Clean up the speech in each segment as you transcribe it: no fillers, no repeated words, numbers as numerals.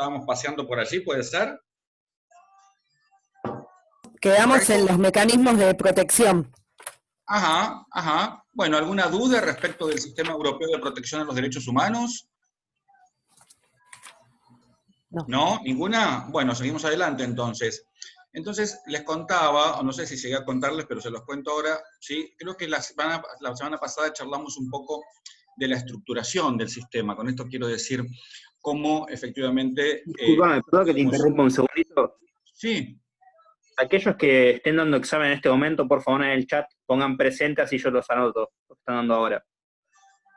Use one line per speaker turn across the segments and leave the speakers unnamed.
estábamos paseando por allí, ¿puede ser?
Quedamos
¿Correcto?
en los mecanismos de protección.
Ajá, ajá. Bueno, ¿alguna duda respecto del Sistema Europeo de Protección de los Derechos Humanos?
No.
¿No? ¿Ninguna? Bueno, seguimos adelante entonces. Entonces, les contaba, o no sé si llegué a contarles, pero se los cuento ahora, ¿sí? Creo que la semana pasada charlamos un poco de la estructuración del sistema. Con esto quiero decir cómo efectivamente...
Disculpame, perdón que te interrumpa un segundito.
Sí.
Aquellos que estén dando examen en este momento, por favor en el chat pongan presente, así yo los anoto, lo que están dando ahora.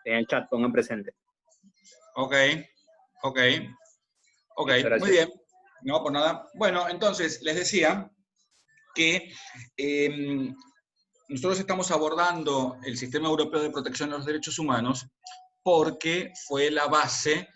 En el chat pongan presente.
Ok, ok, ok,
Listo,
muy
gracias.
bien. No, por nada. Bueno, entonces, les decía que nosotros estamos abordando el Sistema Europeo de Protección de los Derechos Humanos porque fue la base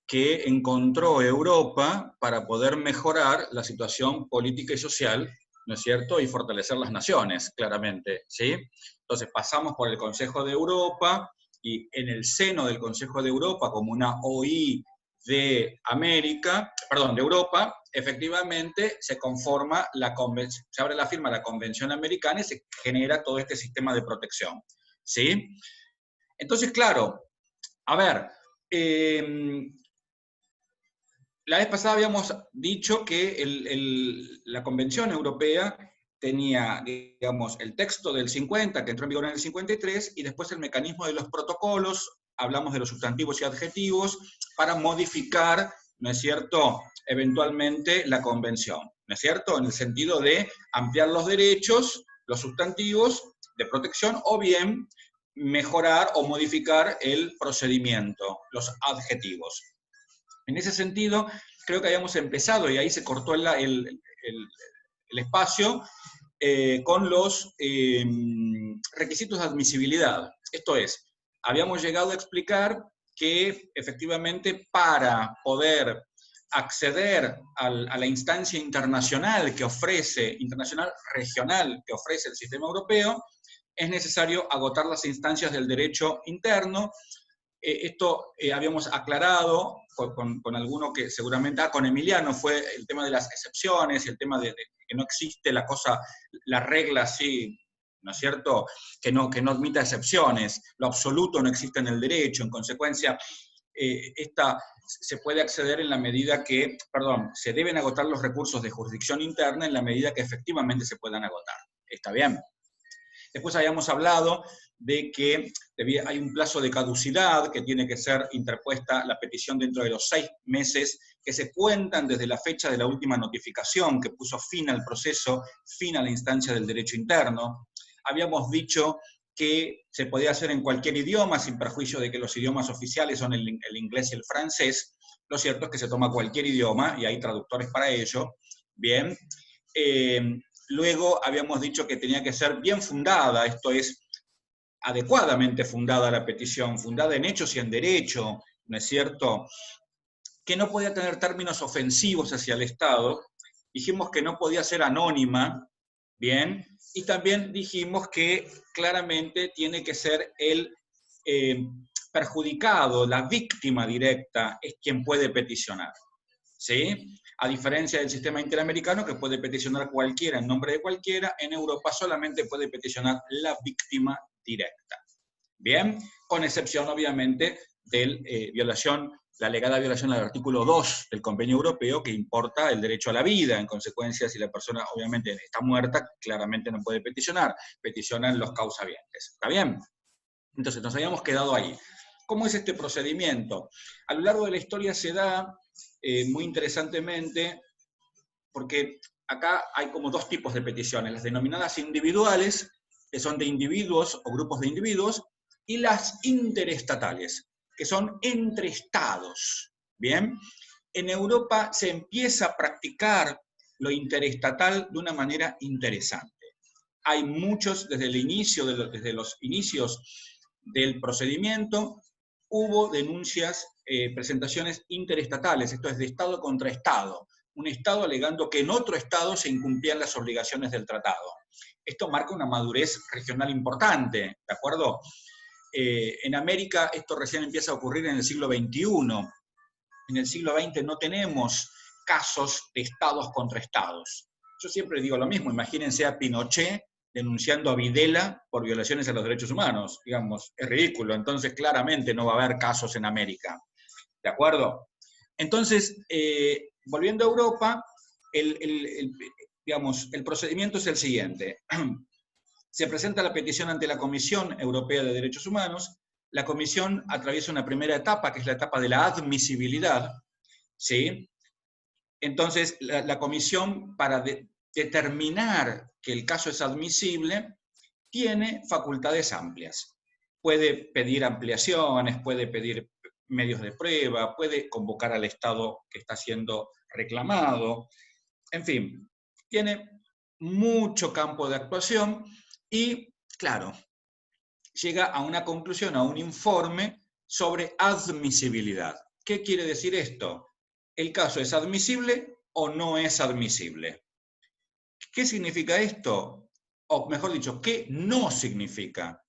que encontró Europa para poder mejorar la situación política y social, ¿no es cierto?, y fortalecer las naciones, claramente, ¿sí? Entonces pasamos por el Consejo de Europa, y en el seno del Consejo de Europa, como una OI de América, perdón, de Europa, efectivamente se conforma se abre la firma de la Convención Americana y se genera todo este sistema de protección, ¿sí? Entonces, claro, a ver, la vez pasada habíamos dicho que la Convención Europea tenía, digamos, el texto del 50, que entró en vigor en el 53, y después el mecanismo de los protocolos, hablamos de los sustantivos y adjetivos, para modificar, ¿no es cierto?, eventualmente la Convención, ¿no es cierto?, en el sentido de ampliar los derechos, los sustantivos de protección, o bien mejorar o modificar el procedimiento, los adjetivos. En ese sentido, creo que habíamos empezado, y ahí se cortó el espacio, con los requisitos de admisibilidad. Esto es, habíamos llegado a explicar que efectivamente para poder acceder a la instancia internacional internacional regional que ofrece el sistema europeo, es necesario agotar las instancias del derecho interno. Esto habíamos aclarado con alguno que seguramente, con Emiliano, fue el tema de las excepciones, el tema de que no existe la regla así, ¿no es cierto?, que no admita excepciones, lo absoluto no existe en el derecho, en consecuencia, se puede acceder en la medida que, se deben agotar los recursos de jurisdicción interna en la medida que efectivamente se puedan agotar. ¿Está bien? Después habíamos hablado de que hay un plazo de caducidad, que tiene que ser interpuesta la petición dentro de los 6 meses que se cuentan desde la fecha de la última notificación que puso fin al proceso, fin a la instancia del derecho interno. Habíamos dicho que se podía hacer en cualquier idioma, sin perjuicio de que los idiomas oficiales son el inglés y el francés. Lo cierto es que se toma cualquier idioma y hay traductores para ello. Bien. Luego habíamos dicho que tenía que ser bien fundada, esto es, adecuadamente fundada la petición, fundada en hechos y en derecho, ¿no es cierto?, que no podía tener términos ofensivos hacia el Estado, dijimos que no podía ser anónima, ¿bien?, y también dijimos que claramente tiene que ser el perjudicado, la víctima directa, es quien puede peticionar, ¿sí? A diferencia del sistema interamericano, que puede peticionar cualquiera en nombre de cualquiera, en Europa solamente puede peticionar la víctima directa. Bien, con excepción, obviamente, de la alegada violación al artículo 2 del Convenio Europeo, que importa el derecho a la vida. En consecuencia, si la persona obviamente está muerta, claramente no puede peticionar. Peticionan los causavientes. ¿Está bien? Entonces, nos habíamos quedado ahí. ¿Cómo es este procedimiento? A lo largo de la historia se da muy interesantemente, porque acá hay como 2 tipos de peticiones, las denominadas individuales, que son de individuos o grupos de individuos, y las interestatales, que son entre estados. Bien, en Europa se empieza a practicar lo interestatal de una manera interesante. Hay muchos, desde los inicios del procedimiento, hubo denuncias, presentaciones interestatales, esto es de Estado contra Estado, un Estado alegando que en otro Estado se incumplían las obligaciones del tratado. Esto marca una madurez regional importante, ¿de acuerdo? En América esto recién empieza a ocurrir en el siglo XXI. en el siglo XX no tenemos casos de estados contra estados. Yo siempre digo lo mismo, imagínense a Pinochet denunciando a Videla por violaciones a los derechos humanos, digamos, es ridículo, entonces claramente no va a haber casos en América, ¿de acuerdo? Entonces, volviendo a Europa, digamos, el procedimiento es el siguiente. Se presenta la petición ante la Comisión Europea de Derechos Humanos, la Comisión atraviesa una primera etapa, que es la etapa de la admisibilidad, ¿sí? Entonces, la Comisión, para determinar que el caso es admisible, tiene facultades amplias. Puede pedir ampliaciones, puede pedir medios de prueba, puede convocar al Estado que está siendo reclamado, en fin, tiene mucho campo de actuación y, claro, llega a una conclusión, a un informe sobre admisibilidad. ¿Qué quiere decir esto? ¿El caso es admisible o no es admisible? ¿Qué significa esto? O mejor dicho, ¿qué no significa?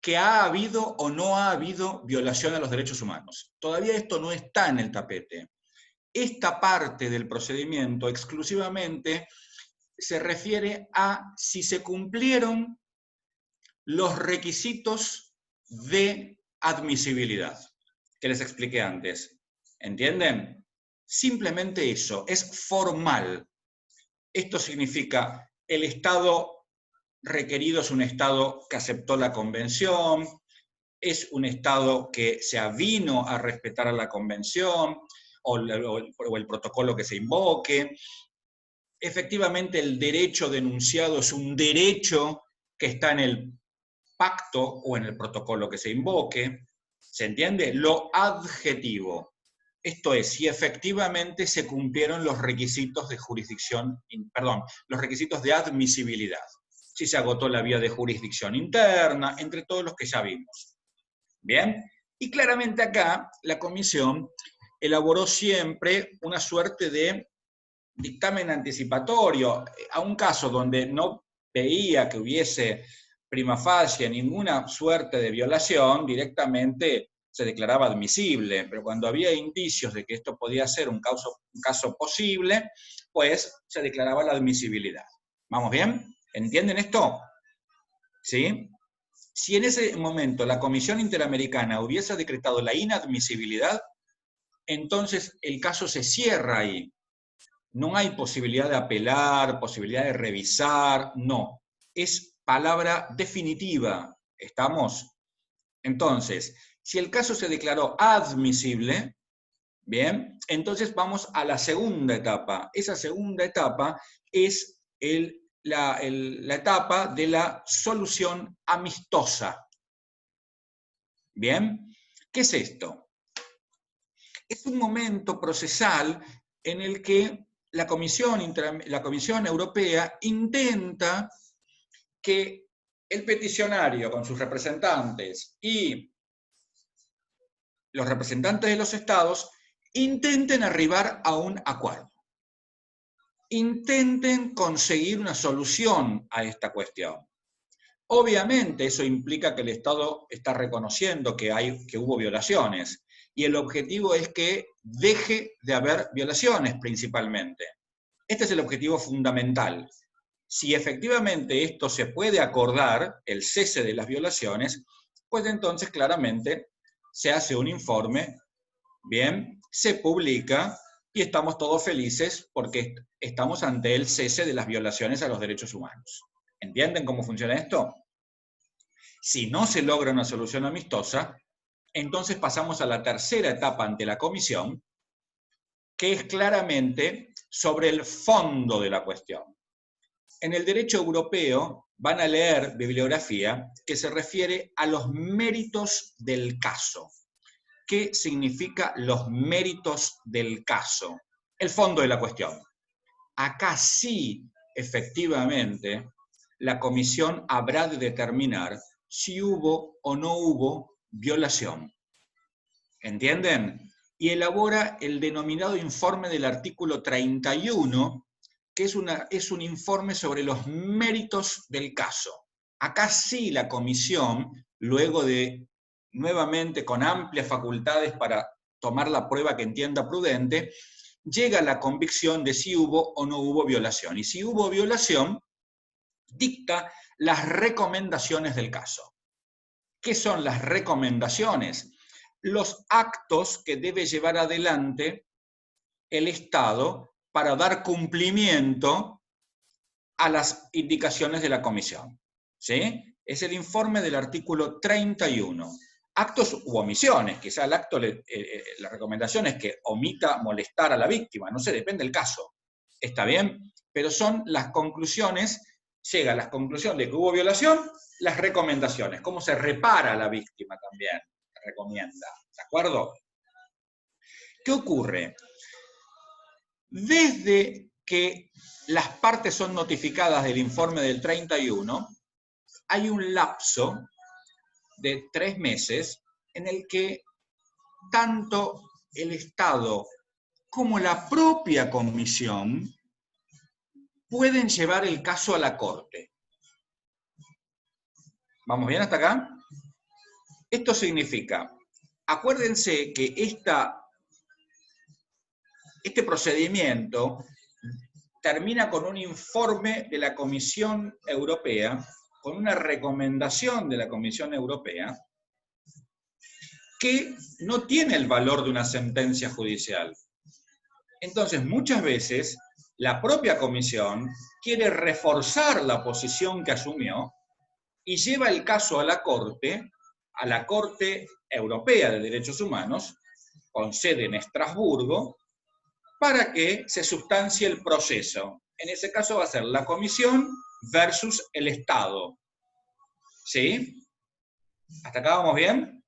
Que ha habido o no ha habido violación a los derechos humanos. Todavía esto no está en el tapete. Esta parte del procedimiento exclusivamente se refiere a si se cumplieron los requisitos de admisibilidad que les expliqué antes. ¿Entienden? Simplemente eso, es formal. Esto significa el Estado requerido es un Estado que aceptó la Convención, es un Estado que se avino a respetar a la Convención o el protocolo que se invoque. Efectivamente, el derecho denunciado es un derecho que está en el pacto o en el protocolo que se invoque. ¿Se entiende? Lo adjetivo. Esto es, si efectivamente se cumplieron los requisitos de jurisdicción, perdón, los requisitos de admisibilidad. Si se agotó la vía de jurisdicción interna, entre todos los que ya vimos. ¿Bien? Y claramente acá la Comisión elaboró siempre una suerte de dictamen anticipatorio a un caso donde no veía que hubiese prima facie ninguna suerte de violación, directamente se declaraba admisible, pero cuando había indicios de que esto podía ser un caso posible, pues se declaraba la admisibilidad. ¿Vamos bien? ¿Entienden esto? ¿Sí? Si en ese momento la Comisión Interamericana hubiese decretado la inadmisibilidad, entonces el caso se cierra ahí. No hay posibilidad de apelar, posibilidad de revisar, no. Es palabra definitiva. ¿Estamos? Entonces, si el caso se declaró admisible, bien, entonces vamos a la segunda etapa. Esa segunda etapa es la etapa de la solución amistosa. ¿Bien? ¿Qué es esto? Es un momento procesal en el que la Comisión Europea intenta que el peticionario con sus representantes y los representantes de los estados intenten arribar a un acuerdo. Intenten conseguir una solución a esta cuestión. Obviamente eso implica que el Estado está reconociendo que hubo violaciones, y el objetivo es que deje de haber violaciones principalmente. Este es el objetivo fundamental. Si efectivamente esto se puede acordar, el cese de las violaciones, pues entonces claramente se hace un informe, bien, se publica y estamos todos felices porque estamos ante el cese de las violaciones a los derechos humanos. ¿Entienden cómo funciona esto? Si no se logra una solución amistosa, entonces pasamos a la tercera etapa ante la Comisión, que es claramente sobre el fondo de la cuestión. En el derecho europeo van a leer bibliografía que se refiere a los méritos del caso. ¿Qué significa los méritos del caso? El fondo de la cuestión. Acá sí, efectivamente, la Comisión habrá de determinar si hubo o no hubo violación. ¿Entienden? Y elabora el denominado informe del artículo 31, que es un informe sobre los méritos del caso. Acá sí la Comisión, luego de, nuevamente, con amplias facultades para tomar la prueba que entienda prudente, llega a la convicción de si hubo o no hubo violación. Y si hubo violación, dicta las recomendaciones del caso. ¿Qué son las recomendaciones? Los actos que debe llevar adelante el Estado para dar cumplimiento a las indicaciones de la comisión. ¿Sí? Es el informe del artículo 31. Actos u omisiones, quizá el acto, la recomendación es que omita molestar a la víctima, no sé, depende del caso. ¿Está bien? Pero son las conclusiones, llega a la conclusión de que hubo violación, las recomendaciones, cómo se repara a la víctima también, recomienda. ¿De acuerdo? ¿Qué ocurre? Desde que las partes son notificadas del informe del 31, hay un lapso de 3 meses en el que tanto el Estado como la propia comisión pueden llevar el caso a la Corte. ¿Vamos bien hasta acá? Esto significa, acuérdense que este procedimiento termina con un informe de la Comisión Europea, con una recomendación de la Comisión Europea, que no tiene el valor de una sentencia judicial. Entonces, muchas veces, la propia Comisión quiere reforzar la posición que asumió y lleva el caso a la Corte Europea de Derechos Humanos, con sede en Estrasburgo, para que se sustancie el proceso. En ese caso va a ser la Comisión versus el Estado. ¿Sí? ¿Hasta acá vamos bien?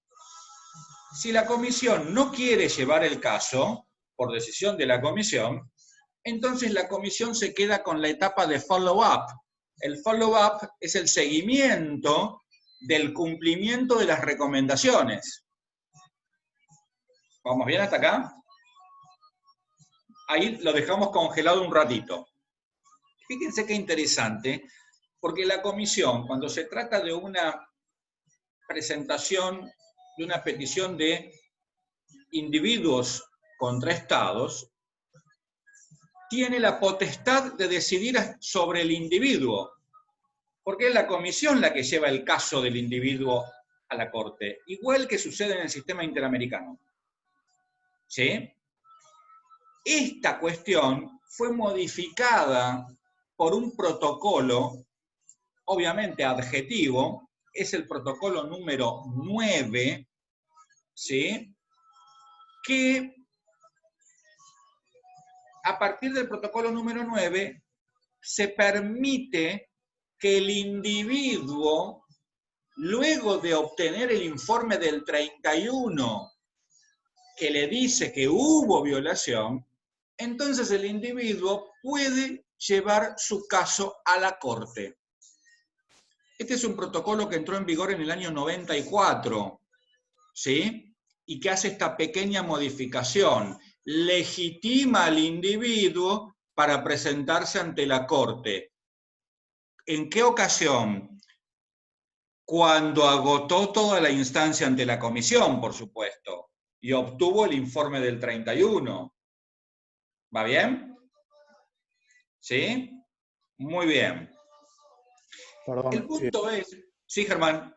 Si la Comisión no quiere llevar el caso, por decisión de la Comisión, entonces la Comisión se queda con la etapa de follow-up. El follow-up es el seguimiento del cumplimiento de las recomendaciones. ¿Vamos bien hasta acá? Ahí lo dejamos congelado un ratito. Fíjense qué interesante, porque la comisión, cuando se trata de una presentación, de una petición de individuos contra estados, tiene la potestad de decidir sobre el individuo, porque es la comisión la que lleva el caso del individuo a la corte, igual que sucede en el sistema interamericano. ¿Sí? Esta cuestión fue modificada por un protocolo, obviamente adjetivo, es el protocolo número 9, ¿sí? Que a partir del protocolo número 9 se permite que el individuo, luego de obtener el informe del 31, que le dice que hubo violación, entonces el individuo puede llevar su caso a la Corte. Este es un protocolo que entró en vigor en el año 94, ¿sí? Y que hace esta pequeña modificación. Legitima al individuo para presentarse ante la Corte. ¿En qué ocasión? Cuando agotó toda la instancia ante la comisión, por supuesto, y obtuvo el informe del 31. ¿Va bien? ¿Sí? Muy bien.
Perdón,
El punto es... Sí, Germán.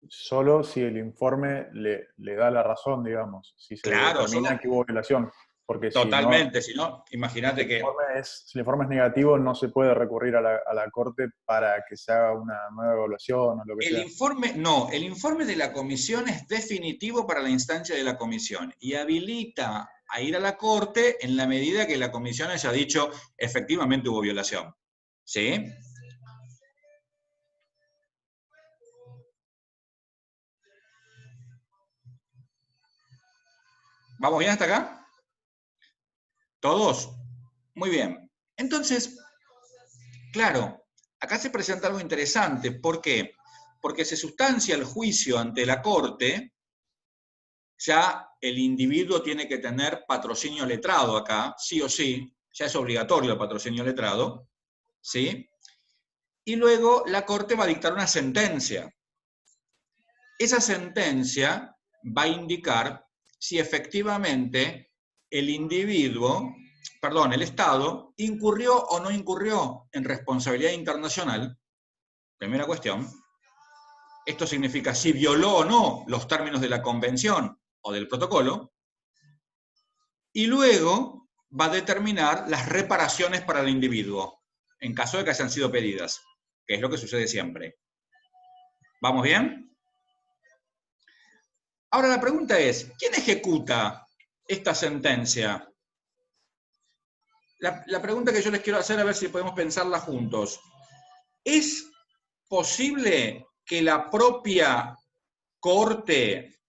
solo si el informe le da la razón, digamos, si se
Claro,
determina que hubo violación. Porque
totalmente, si no, imagínate que...
si el informe es negativo, no se puede recurrir a la Corte para que se haga una nueva evaluación o lo que sea.
El informe de la comisión es definitivo para la instancia de la comisión y habilita a ir a la Corte en la medida que la comisión haya dicho efectivamente hubo violación. ¿Sí? ¿Vamos bien hasta acá? ¿Todos? Muy bien. Entonces, claro, acá se presenta algo interesante. ¿Por qué? Porque se sustancia el juicio ante la Corte, ya el individuo tiene que tener patrocinio letrado acá, sí o sí, ya es obligatorio el patrocinio letrado, ¿sí? Y luego la Corte va a dictar una sentencia. Esa sentencia va a indicar si efectivamente el Estado, incurrió o no incurrió en responsabilidad internacional. Primera cuestión. Esto significa si violó o no los términos de la convención o del protocolo. Y luego va a determinar las reparaciones para el individuo, en caso de que hayan sido pedidas, que es lo que sucede siempre. ¿Vamos bien? Ahora la pregunta es, ¿quién ejecuta esta sentencia? La pregunta que yo les quiero hacer, a ver si podemos pensarla juntos. ¿Es posible que la propia Corte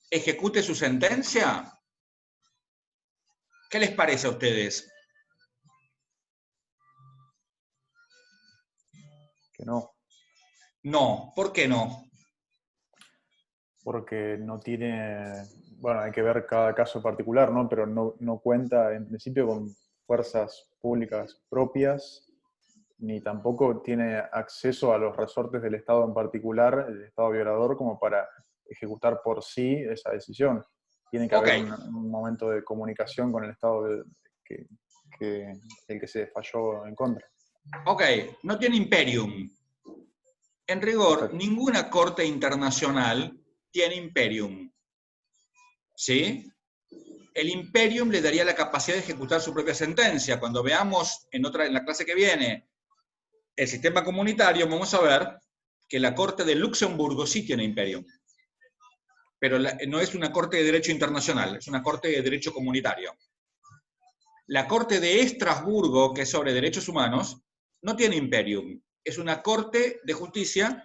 ejecute su sentencia? ¿Qué les parece a ustedes?
Que no,
No, ¿por qué no?
porque no tiene, bueno, hay que ver cada caso particular, ¿no? Pero no cuenta en principio con fuerzas públicas propias, ni tampoco tiene acceso a los resortes del Estado en particular, el Estado violador, como para ejecutar por sí esa decisión. Tiene que haber un momento de comunicación con el Estado el que se falló en contra.
Ok, no tiene imperium. En rigor,
Perfecto.
ninguna corte internacional tiene imperium. ¿Sí? El imperium le daría la capacidad de ejecutar su propia sentencia. Cuando veamos en la clase que viene el sistema comunitario, vamos a ver que la Corte de Luxemburgo sí tiene imperium. Pero no es una corte de derecho internacional, es una corte de derecho comunitario. La Corte de Estrasburgo, que es sobre derechos humanos, no tiene imperium. Es una corte de justicia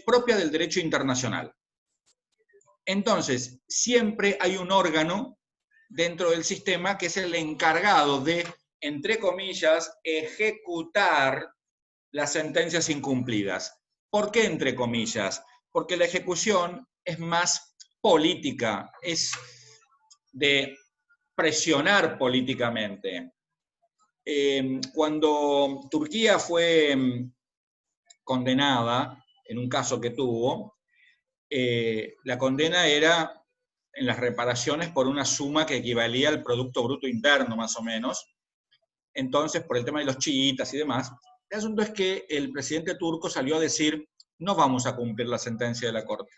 propia del derecho internacional. Entonces, siempre hay un órgano dentro del sistema que es el encargado de, entre comillas, ejecutar las sentencias incumplidas. ¿Por qué entre comillas? Porque la ejecución es más política, es de presionar políticamente. Cuando Turquía fue condenada, en un caso que tuvo, la condena era en las reparaciones por una suma que equivalía al Producto Bruto Interno, más o menos. Entonces, por el tema de los chiitas y demás, el asunto es que el presidente turco salió a decir, no vamos a cumplir la sentencia de la Corte.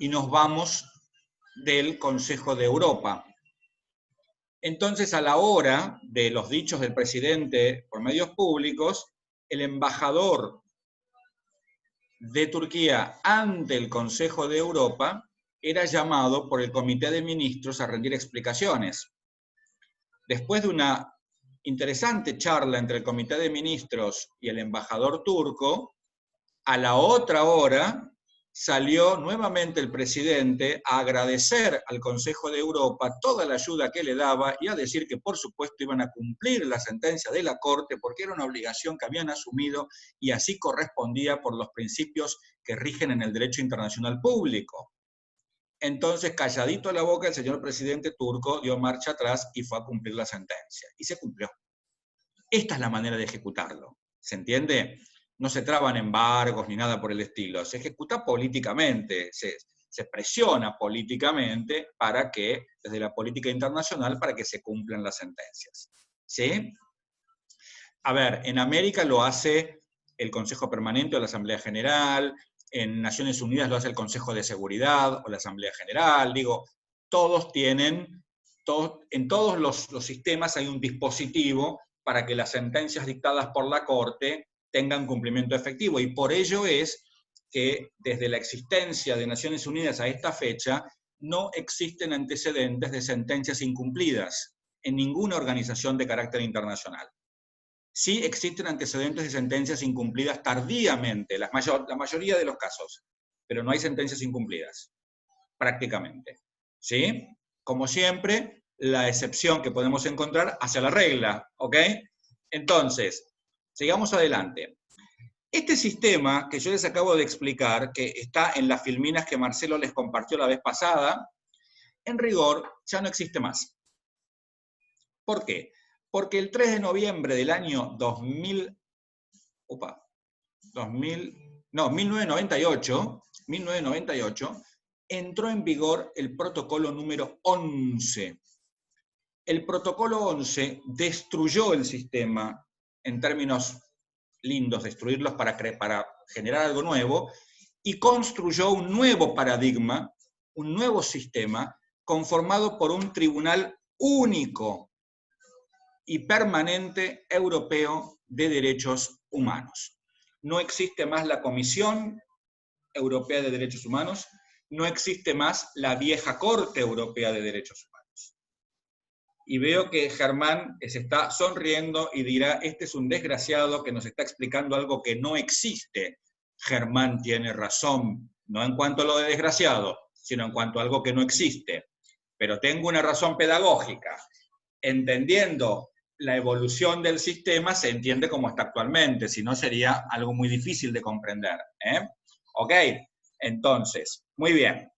Y nos vamos del Consejo de Europa. Entonces, a la hora de los dichos del presidente por medios públicos, el embajador de Turquía ante el Consejo de Europa era llamado por el Comité de Ministros a rendir explicaciones. Después de una interesante charla entre el Comité de Ministros y el embajador turco, a la otra hora salió nuevamente el presidente a agradecer al Consejo de Europa toda la ayuda que le daba y a decir que por supuesto iban a cumplir la sentencia de la Corte porque era una obligación que habían asumido y así correspondía por los principios que rigen en el derecho internacional público. Entonces, calladito la boca, el señor presidente turco dio marcha atrás y fue a cumplir la sentencia. Y se cumplió. Esta es la manera de ejecutarlo. ¿Se entiende? No se traban embargos ni nada por el estilo. Se ejecuta políticamente, se presiona políticamente para que, desde la política internacional, para que se cumplan las sentencias. ¿Sí? A ver, en América lo hace el Consejo Permanente o la Asamblea General, en Naciones Unidas lo hace el Consejo de Seguridad o la Asamblea General, digo, todos tienen, en todos los sistemas hay un dispositivo para que las sentencias dictadas por la Corte tengan cumplimiento efectivo, y por ello es que desde la existencia de Naciones Unidas a esta fecha no existen antecedentes de sentencias incumplidas en ninguna organización de carácter internacional. Sí existen antecedentes de sentencias incumplidas tardíamente, la mayoría de los casos, pero no hay sentencias incumplidas, prácticamente. ¿Sí? Como siempre, la excepción que podemos encontrar hacia la regla, ¿ok? Entonces, sigamos adelante. Este sistema que yo les acabo de explicar, que está en las filminas que Marcelo les compartió la vez pasada, en rigor ya no existe más. ¿Por qué? Porque el 3 de noviembre del año 1998, entró en vigor el protocolo número 11. El protocolo 11 destruyó el sistema, en términos lindos, destruirlos para generar algo nuevo, y construyó un nuevo paradigma, un nuevo sistema, conformado por un tribunal único y permanente europeo de derechos humanos. No existe más la Comisión Europea de Derechos Humanos, no existe más la vieja Corte Europea de Derechos Humanos. Y veo que Germán se está sonriendo y dirá, este es un desgraciado que nos está explicando algo que no existe. Germán tiene razón, no en cuanto a lo de desgraciado, sino en cuanto a algo que no existe. Pero tengo una razón pedagógica. Entendiendo la evolución del sistema, se entiende como está actualmente, si no sería algo muy difícil de comprender. ¿Ok? Entonces, muy bien.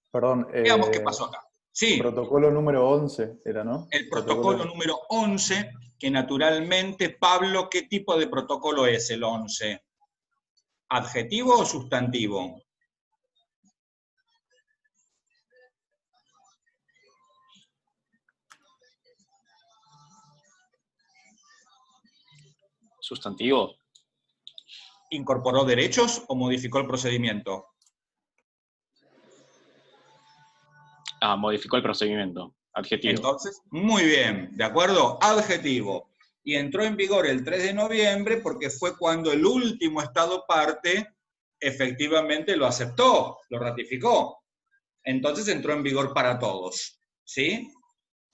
Perdón.
Veamos qué pasó acá. Sí.
Protocolo número 11 era, ¿no?
El protocolo número 11, que naturalmente, Pablo, ¿qué tipo de protocolo es el 11? ¿Adjetivo o sustantivo?
Sustantivo.
¿Incorporó derechos o modificó el procedimiento?
Modificó el procedimiento. Adjetivo.
Entonces, muy bien, ¿de acuerdo? Adjetivo. Y entró en vigor el 3 de noviembre porque fue cuando el último Estado parte efectivamente lo aceptó, lo ratificó. Entonces entró en vigor para todos, ¿sí?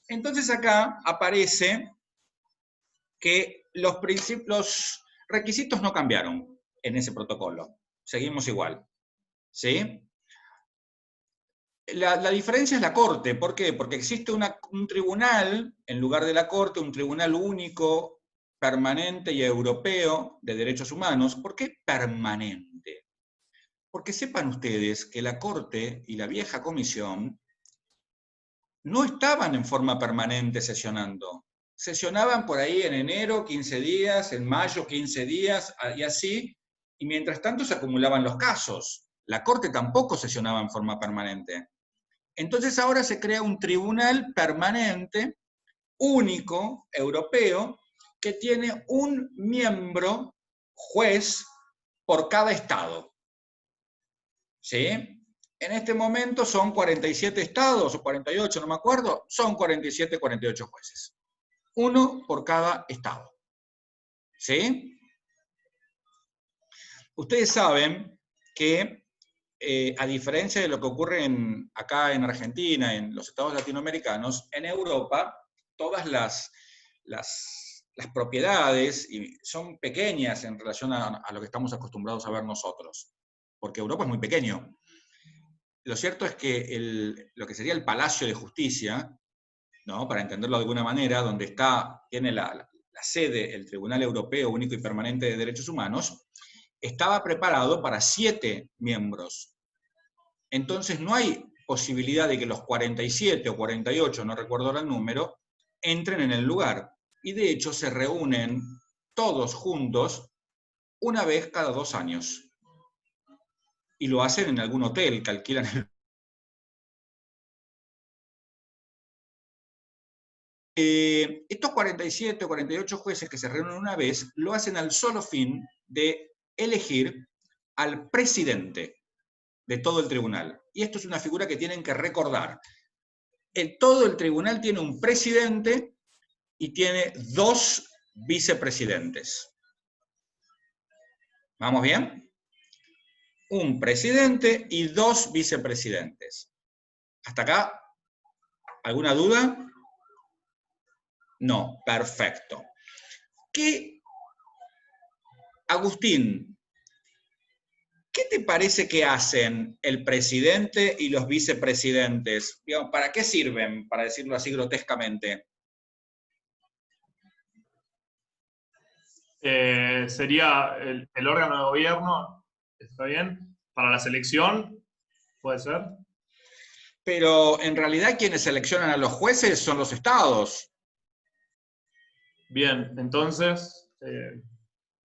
Entonces acá aparece que los requisitos no cambiaron en ese protocolo. Seguimos igual, ¿sí? La diferencia es la Corte. ¿Por qué? Porque existe un tribunal, en lugar de la Corte, un tribunal único, permanente y europeo de derechos humanos. ¿Por qué permanente? Porque sepan ustedes que la Corte y la vieja Comisión no estaban en forma permanente sesionando. Sesionaban por ahí en enero 15 días, en mayo 15 días, y así, y mientras tanto se acumulaban los casos. La Corte tampoco sesionaba en forma permanente. Entonces ahora se crea un tribunal permanente, único, europeo, que tiene un miembro juez por cada estado. ¿Sí? En este momento son 47 estados, o 48, no me acuerdo, son 47, 48 jueces. Uno por cada estado. ¿Sí? Ustedes saben que a diferencia de lo que ocurre acá en Argentina, en los estados latinoamericanos, en Europa todas las propiedades son pequeñas en relación a lo que estamos acostumbrados a ver nosotros, porque Europa es muy pequeño. Lo cierto es que lo que sería el Palacio de Justicia, ¿no? Para entenderlo de alguna manera, donde tiene la sede el Tribunal Europeo Único y Permanente de Derechos Humanos, estaba preparado para 7 miembros. Entonces no hay posibilidad de que los 47 o 48, no recuerdo ahora el número, entren en el lugar. Y de hecho se reúnen todos juntos una vez cada 2 años. Y lo hacen en algún hotel que alquilan el... Estos 47 o 48 jueces que se reúnen una vez lo hacen al solo fin de elegir al presidente de todo el tribunal. Y esto es una figura que tienen que recordar. Todo el tribunal tiene un presidente y tiene 2 vicepresidentes. ¿Vamos bien? Un presidente y 2 vicepresidentes. ¿Hasta acá? ¿Alguna duda? No, perfecto. Agustín, ¿qué te parece que hacen el presidente y los vicepresidentes? Digamos, ¿para qué sirven, para decirlo así grotescamente?
Sería el órgano de gobierno, ¿está bien? Para la selección, ¿puede ser?
Pero en realidad quienes seleccionan a los jueces son los estados.
Bien, entonces...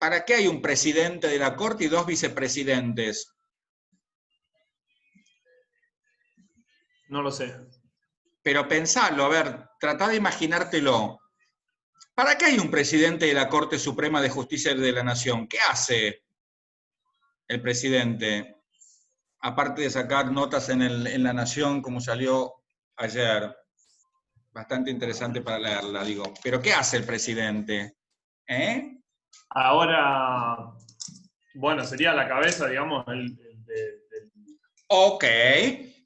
¿Para qué hay un presidente de la Corte y 2 vicepresidentes?
No lo sé.
Pero pensalo, a ver, tratá de imaginártelo. ¿Para qué hay un presidente de la Corte Suprema de Justicia de la Nación? ¿Qué hace el presidente? Aparte de sacar notas en La Nación, como salió ayer. Bastante interesante para leerla, digo. ¿Pero qué hace el presidente?
Ahora, bueno, sería la cabeza, digamos,
Ok.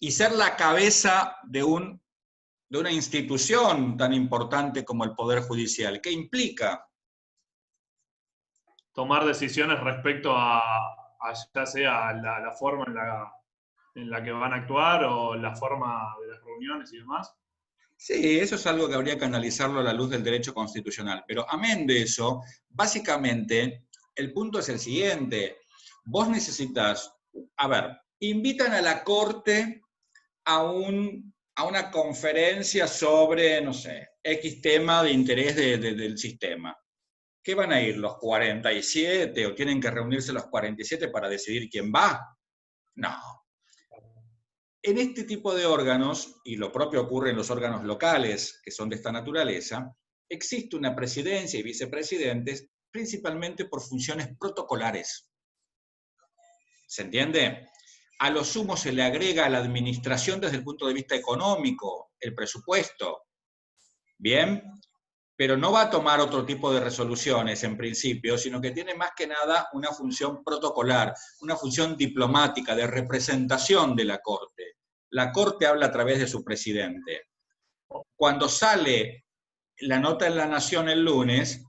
Y ser la cabeza de una institución tan importante como el Poder Judicial. ¿Qué implica?
tomar decisiones respecto a ya sea la forma en la que van a actuar o la forma de las reuniones y demás.
Sí, eso es algo que habría que analizarlo a la luz del derecho constitucional. Pero amén de eso, básicamente, el punto es el siguiente. Vos necesitas, a ver, invitan a la Corte a una conferencia sobre, no sé, X tema de interés del sistema. ¿Qué van a ir los 47 o tienen que reunirse los 47 para decidir quién va? No. En este tipo de órganos, y lo propio ocurre en los órganos locales que son de esta naturaleza, existe una presidencia y vicepresidentes principalmente por funciones protocolares. ¿Se entiende? A lo sumo se le agrega a la administración desde el punto de vista económico, el presupuesto. ¿Bien? Pero no va a tomar otro tipo de resoluciones en principio, sino que tiene más que nada una función protocolar, una función diplomática, de representación de la Corte. La Corte habla a través de su presidente. Cuando sale la nota en La Nación el lunes,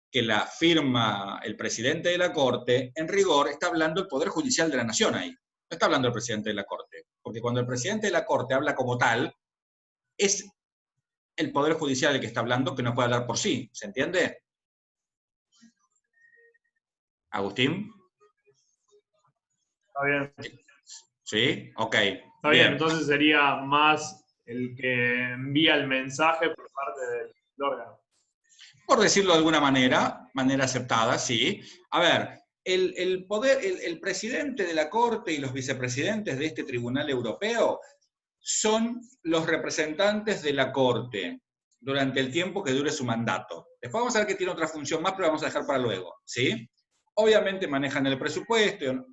que la firma el presidente de la Corte, en rigor está hablando el Poder Judicial de la Nación ahí. No está hablando el presidente de la Corte. Porque cuando el presidente de la Corte habla como tal, es el Poder Judicial el que está hablando, que no puede hablar por sí. ¿Se entiende? ¿Agustín?
Está bien.
¿Sí? Ok.
Está bien, entonces sería más el que envía el mensaje por parte del órgano.
Por decirlo de alguna manera aceptada, sí. A ver, el presidente de la Corte y los vicepresidentes de este Tribunal Europeo son los representantes de la Corte durante el tiempo que dure su mandato. Después vamos a ver que tiene otra función más, pero la vamos a dejar para luego, ¿sí? Obviamente manejan el presupuesto,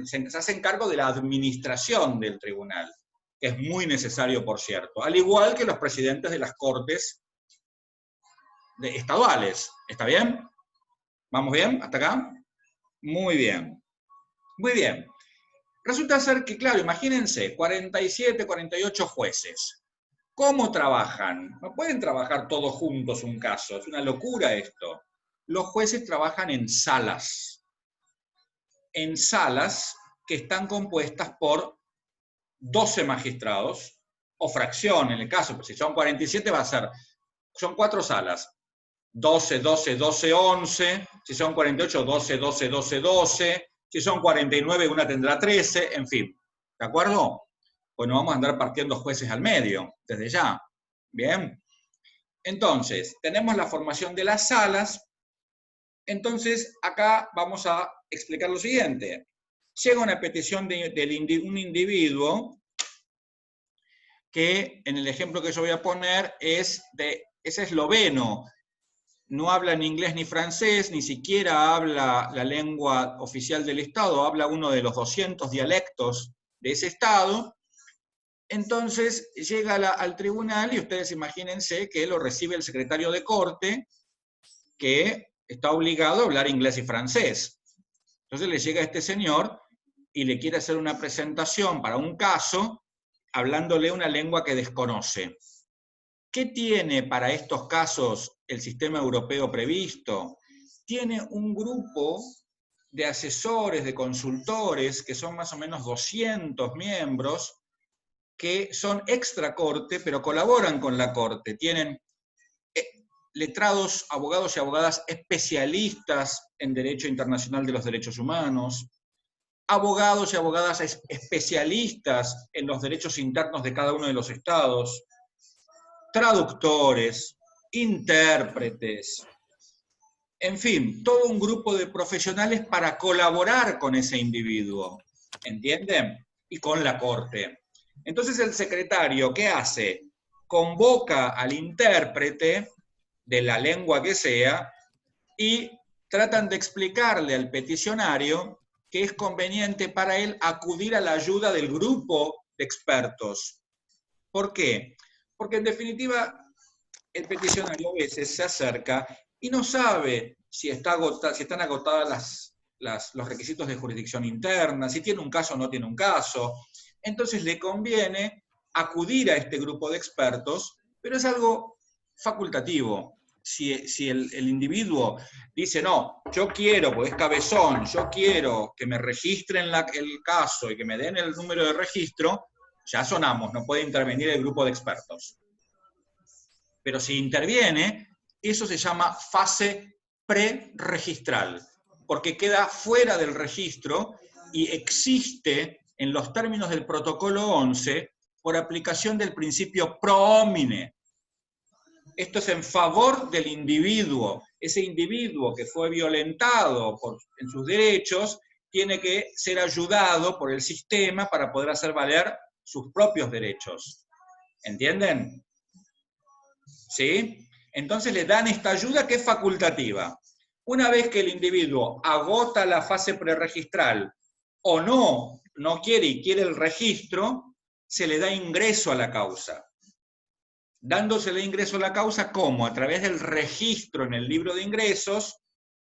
se hacen cargo de la administración del tribunal, que es muy necesario, por cierto, al igual que los presidentes de las cortes estaduales. ¿Está bien? ¿Vamos bien? ¿Hasta acá? Muy bien. Muy bien. Resulta ser que, claro, imagínense, 47, 48 jueces. ¿Cómo trabajan? No pueden trabajar todos juntos un caso, es una locura esto. Los jueces trabajan en salas que están compuestas por 12 magistrados, o fracción en el caso, pero si son 47 son 4 salas. 12, 12, 12, 11, si son 48, 12, 12, 12, 12, si son 49, una tendrá 13, en fin. ¿De acuerdo? Pues no vamos a andar partiendo jueces al medio, desde ya. Bien. Entonces, tenemos la formación de las salas. Entonces, acá vamos a explicar lo siguiente. Llega una petición de un individuo que, en el ejemplo que yo voy a poner, es esloveno. No habla ni inglés ni francés, ni siquiera habla la lengua oficial del Estado, habla uno de los 200 dialectos de ese Estado. Entonces llega al tribunal y ustedes imagínense que lo recibe el secretario de Corte, que está obligado a hablar inglés y francés. Entonces le llega a este señor y le quiere hacer una presentación para un caso, hablándole una lengua que desconoce. ¿Qué tiene para estos casos el sistema europeo previsto? Tiene un grupo de asesores, de consultores, que son más o menos 200 miembros, que son extra corte, pero colaboran con la corte. Tienen letrados, abogados y abogadas especialistas en Derecho Internacional de los Derechos Humanos, abogados y abogadas especialistas en los derechos internos de cada uno de los estados, traductores, intérpretes, en fin, todo un grupo de profesionales para colaborar con ese individuo, ¿entienden? Y con la Corte. Entonces el secretario, ¿qué hace? Convoca al intérprete de la lengua que sea y tratan de explicarle al peticionario que es conveniente para él acudir a la ayuda del grupo de expertos. ¿Por qué? Porque en definitiva el peticionario a veces se acerca y no sabe si están agotadas los requisitos de jurisdicción interna, si tiene un caso o no tiene un caso. Entonces le conviene acudir a este grupo de expertos, pero es algo facultativo. Si el individuo dice, no, yo quiero, porque es cabezón, yo quiero que me registren el caso y que me den el número de registro, ya sonamos, no puede intervenir el grupo de expertos. Pero si interviene, eso se llama fase preregistral, porque queda fuera del registro y existe en los términos del protocolo 11 por aplicación del principio pro homine. Esto es en favor del individuo. Ese individuo que fue violentado en sus derechos tiene que ser ayudado por el sistema para poder hacer valer sus propios derechos. ¿Entienden? ¿Sí? Entonces le dan esta ayuda que es facultativa. Una vez que el individuo agota la fase preregistral o no quiere y quiere el registro, se le da ingreso a la causa. Dándosele ingreso a la causa, ¿cómo? A través del registro en el libro de ingresos,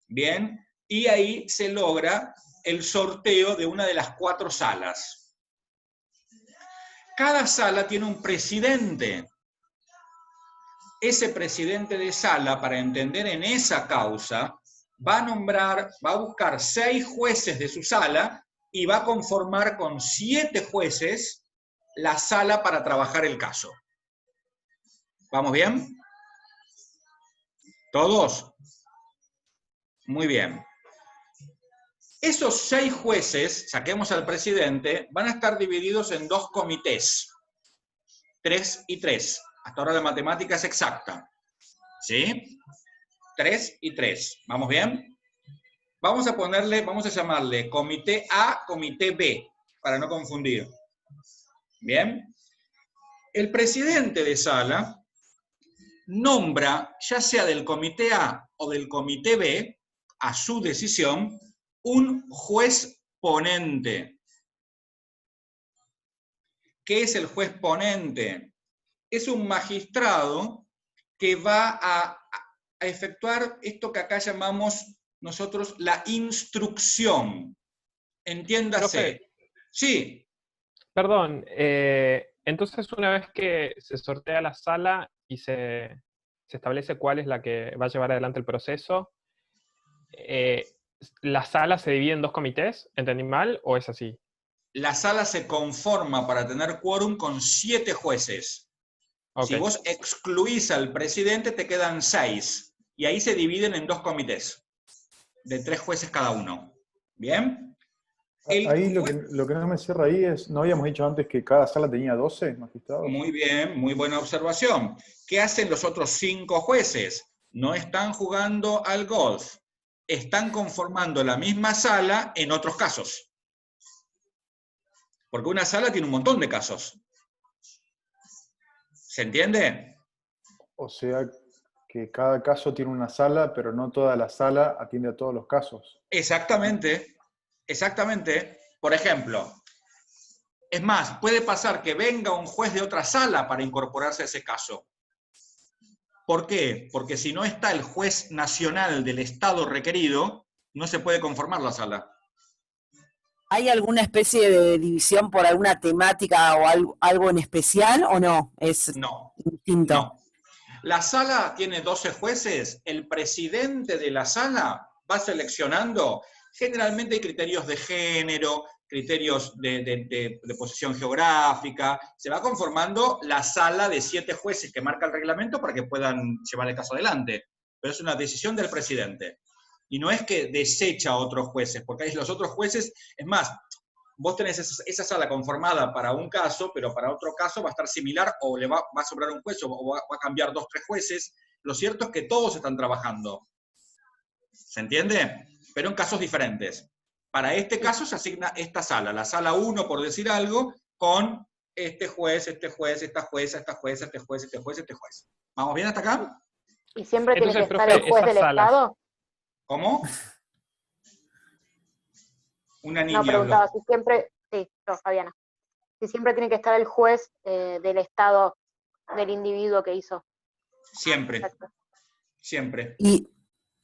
¿bien? Y ahí se logra el sorteo de una de las 4 salas. Cada sala tiene un presidente. Ese presidente de sala, para entender en esa causa, va a buscar 6 jueces de su sala y va a conformar con 7 jueces la sala para trabajar el caso. ¿Vamos bien? ¿Todos? Muy bien. Esos 6 jueces, saquemos al presidente, van a estar divididos en 2 comités. 3 y 3. Hasta ahora la matemática es exacta. ¿Sí? 3 y 3. ¿Vamos bien? Vamos a llamarle comité A, comité B, para no confundir. ¿Bien? El presidente de sala nombra, ya sea del comité A o del comité B, a su decisión, un juez ponente. ¿Qué es el juez ponente? Es un magistrado que va a efectuar esto que acá llamamos nosotros la instrucción. Entiéndase.
Profe.
Sí.
Perdón, entonces una vez que se sortea la sala y se establece cuál es la que va a llevar adelante el proceso, ¿la sala se divide en 2 comités? ¿Entendí mal o es así?
La sala se conforma para tener quórum con 7 jueces.
Okay.
Si vos excluís al presidente, te quedan 6. Y ahí se dividen en 2 comités, de 3 jueces cada uno. ¿Bien?
Ahí lo que no me cierra ahí es, ¿no habíamos dicho antes que cada sala tenía 12 magistrados?
Muy bien, muy buena observación. ¿Qué hacen los otros 5 jueces? No están jugando al golf. Están conformando la misma sala en otros casos. Porque una sala tiene un montón de casos. ¿Se entiende?
O sea, que cada caso tiene una sala, pero no toda la sala atiende a todos los casos.
Exactamente, exactamente. Por ejemplo, es más, puede pasar que venga un juez de otra sala para incorporarse a ese caso. ¿Por qué? Porque si no está el juez nacional del estado requerido, no se puede conformar la sala.
¿Hay alguna especie de división por alguna temática o algo en especial o no? Es
No,
distinto.
no. La sala tiene 12 jueces, el presidente de la sala va seleccionando, generalmente hay criterios de género, criterios de posición geográfica, se va conformando la sala de 7 jueces que marca el reglamento para que puedan llevar el caso adelante. Pero es una decisión del presidente. Y no es que desecha a otros jueces, porque los otros jueces, es más, vos tenés esa sala conformada para un caso, pero para otro caso va a estar similar, o le va a sobrar un juez, o va a cambiar 2 o 3 jueces. Lo cierto es que todos están trabajando. ¿Se entiende? Pero en casos diferentes. Para este caso se asigna esta sala, la sala 1, por decir algo, con este juez, esta jueza, esta jueza, este juez, este juez, este juez. ¿Vamos bien hasta acá?
¿Y siempre tiene que
Entonces,
estar
profe,
el juez
esas
del
salas.
Estado?
¿Cómo? Una
No,
niña
preguntaba
habló.
si siempre, sí, yo, Fabiana, si siempre tiene que estar el juez del Estado del individuo que hizo.
Siempre,
Exacto.
siempre.
Y,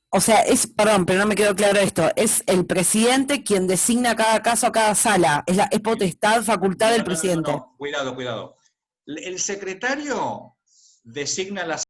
o sea, perdón, pero no me quedó claro esto, es el presidente quien designa cada caso a cada sala, es potestad, facultad del presidente.
No, cuidado. El secretario designa las